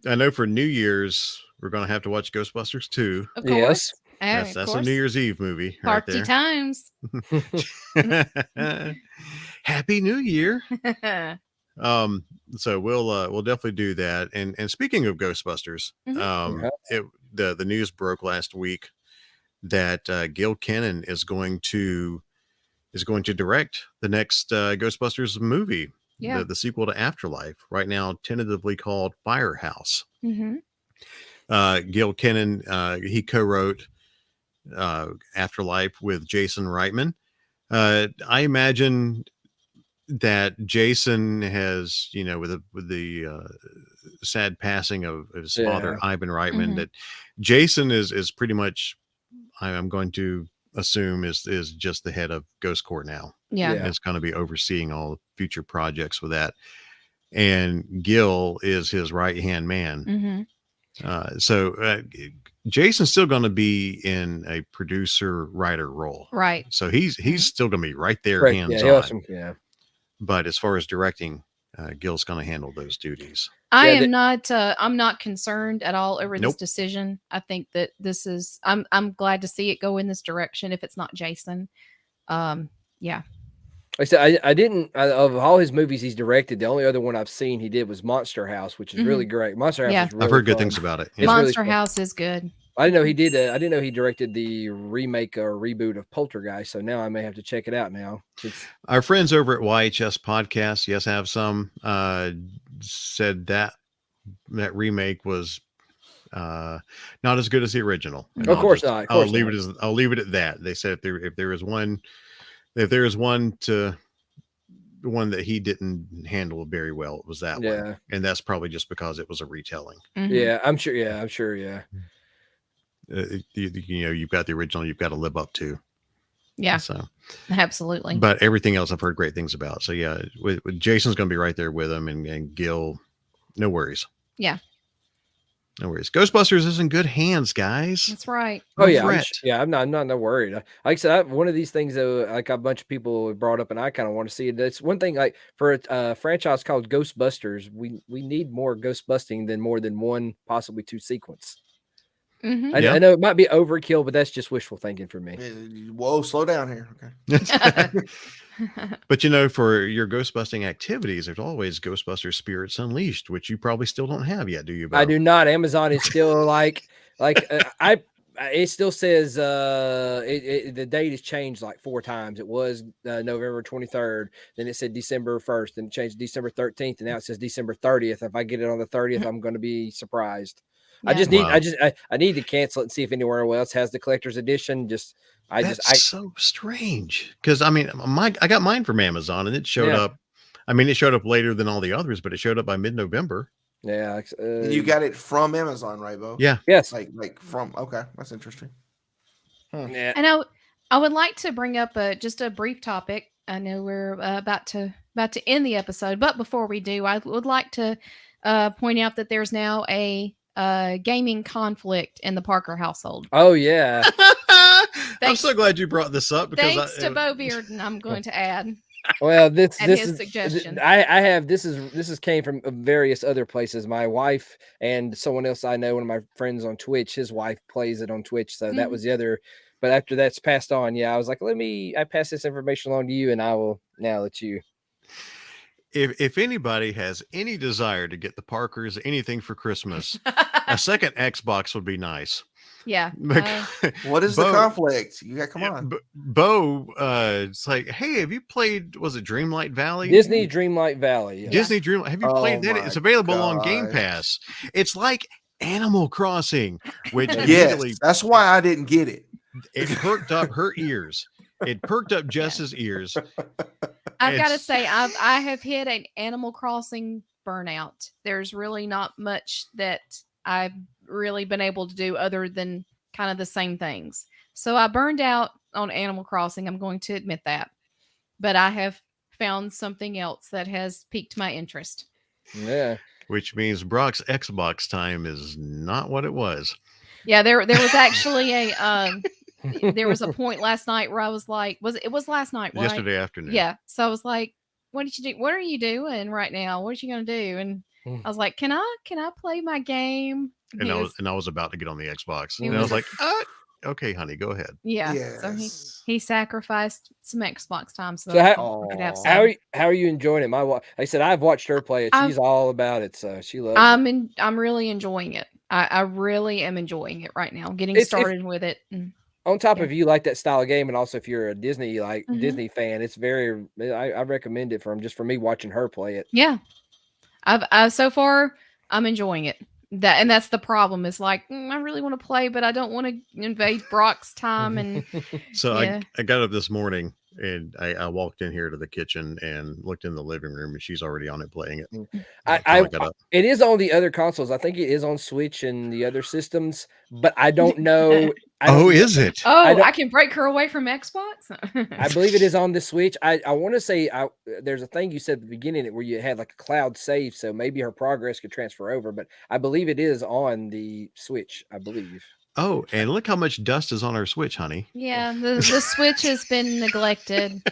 I know for New Year's we're gonna have to watch Ghostbusters 2. Of Yes. course. That's Of a course. New Year's Eve movie right Party there. times. Happy New Year. So we'll definitely do that. And speaking of Ghostbusters, the news broke last week that Gil Kenan is going to direct the next Ghostbusters movie. Yeah. The sequel to Afterlife, right now tentatively called Firehouse. Mm-hmm. Gil Kenan, he co-wrote Afterlife with Jason Reitman. I imagine that Jason has, with the sad passing of his father, Ivan Reitman, that Jason is pretty much, I'm going to assume, is just the head of Ghost Corps now. Yeah. It's going to be overseeing all future projects with that. And Gil is his right-hand man. So Jason's still going to be in a producer writer role. Right. So he's still going to be right there, hands-on. But as far as directing, Gil's going to handle those duties. I'm not concerned at all over this decision. I think that this is, I'm glad to see it go in this direction if it's not Jason. Yeah. Like I said, I didn't, of all his movies he's directed, the only other one I've seen he did was Monster House, which is really great. Monster House is really I've heard good fun. things about it. Monster House is good. I didn't know he did. I didn't know he directed the remake or reboot of Poltergeist. So now I may have to check it out now. Our friends over at YHS Podcast, Yes Have Some, said that remake was not as good as the original. And of course not. I'll leave it at that. They said if there is one that he didn't handle very well, it was that one. And that's probably just because it was a retelling. Yeah, I'm sure. Yeah. You've got the original you've got to live up to. Yeah. So absolutely. But everything else I've heard great things about. So yeah, with Jason's going to be right there with him, and Gil, no worries. Yeah. No worries. Ghostbusters is in good hands, guys. That's right. Oh yeah, I'm not worried. Like I said, one of these things though, like a bunch of people brought up, and I kind of want to see it. That's one thing. Like for a franchise called Ghostbusters, we need more ghost busting than more than one, possibly two sequence. I know it might be overkill, but that's just wishful thinking for me. Whoa, slow down here. Okay. But for your ghost busting activities, there's always Ghostbusters Spirits Unleashed, which you probably still don't have yet, do you, Bo? I do not. Amazon is still it still says the date has changed like 4 times. It was November 23rd, then it said December 1st, then it changed December 13th, and now it says December 30th. If I get it on the 30th, I'm going to be surprised. Yeah. I need to cancel it and see if anywhere else has the collector's edition. That's so strange, because I got mine from Amazon and it showed up. It showed up later than all the others, but it showed up by mid-November. Yeah, you got it from Amazon, right, Bo? Yeah. Yes. Like from. Okay, that's interesting. Yeah. And I would like to bring up just a brief topic. I know we're about to end the episode, but before we do, I would like to point out that there's now a gaming conflict in the Parker household. Oh yeah. I'm so glad you brought this up, because thanks to Bo Bearden, I'm going to add. Well, this is suggestion. I have this came from various other places. My wife and someone else I know, one of my friends on Twitch, his wife plays it on Twitch, so that was the other. But after that's passed on, I was like, I pass this information on to you, and I will now let you. If anybody has any desire to get the Parkers anything for Christmas, a second Xbox would be nice. Yeah. What is the conflict? You got come on. Bo, it's like, hey, have you played? Was it Dreamlight Valley? Disney Dreamlight Valley. Yeah. Disney Dreamlight. Have you played that? It's available on Game Pass. It's like Animal Crossing, which that's why I didn't get it. It perked up her ears. It perked up Jess's ears. I've got to say, I have hit an Animal Crossing burnout. There's really not much that I've really been able to do other than kind of the same things. So I burned out on Animal Crossing. I'm going to admit that. But I have found something else that has piqued my interest. Yeah. Which means Brock's Xbox time is not what it was. Yeah, there was actually there was a point last night where I was like, it was last night, right? Yesterday afternoon. Yeah. So I was like, what did you do? What are you doing right now? What are you gonna do? And I was like, can I play my game? And I was about to get on the Xbox, and I was was like, okay, honey, go ahead. Yeah. Yes. So he sacrificed some Xbox time so So that I could have some. how are you enjoying it? Like I said, I've watched her play it. She's all about it, so she loves it. I'm really enjoying it. I really am enjoying it right now. Getting started with it. On top of you like that style of game, and also if you're a Disney Disney fan, it's very. I recommend it for me watching her play it. Yeah, I've so far I'm enjoying it. That's the problem. Is like I really want to play, but I don't want to invade Brock's time. And so I got up this morning and I walked in here to the kitchen and looked in the living room, and she's already on it playing it. It is on the other consoles. I think it is on Switch and the other systems, but I don't know. Is it? Oh, I can break her away from Xbox. I believe it is on the Switch. I want to say there's a thing you said at the beginning where you had like a cloud save, so maybe her progress could transfer over. But I believe it is on the Switch. I believe. Oh, and look how much dust is on our Switch, honey. Yeah, the Switch has been neglected.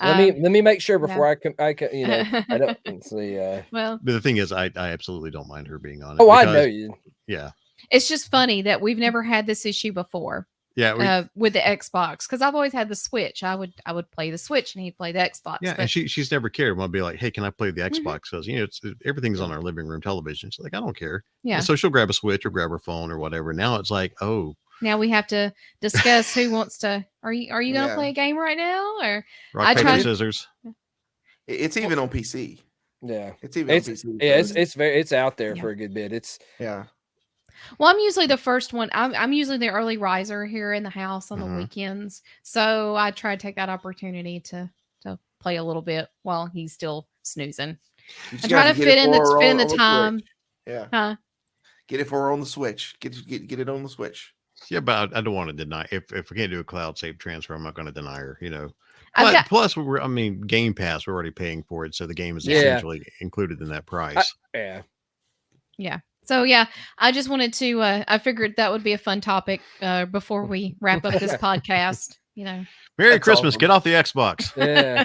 Let me make sure before I can I don't see. Well, but the thing is, I absolutely don't mind her being on it. Oh, I know you. Yeah. It's just funny that we've never had this issue before. Yeah, with the Xbox, because I've always had the Switch. I would play the Switch and he'd play the Xbox. Yeah, and she's never cared. I'll be like, hey, can I play the Xbox? Because everything's on our living room television. She's like, I don't care. Yeah. And so she'll grab a Switch or grab her phone or whatever. Now it's like, oh. Now we have to discuss who wants to. Are you gonna play a game right now or rock, paper, scissors? It's even on PC. Yeah, it's even on PC. Yeah, it's out there for a good bit. It's Well, I'm usually the first one. I'm usually the early riser here in the house on the weekends, so I try to take that opportunity to play a little bit while he's still snoozing. I try to fit in the time. Yeah. Huh? Get it for her on the Switch. Get it on the Switch. Yeah, but I don't want to deny if we can't do a cloud save transfer, I'm not going to deny her. Plus, Game Pass, we're already paying for it, so the game is essentially included in that price. Yeah. So I just wanted to. I figured that would be a fun topic before we wrap up this podcast. Merry Christmas! Awesome. Get off the Xbox. Yeah.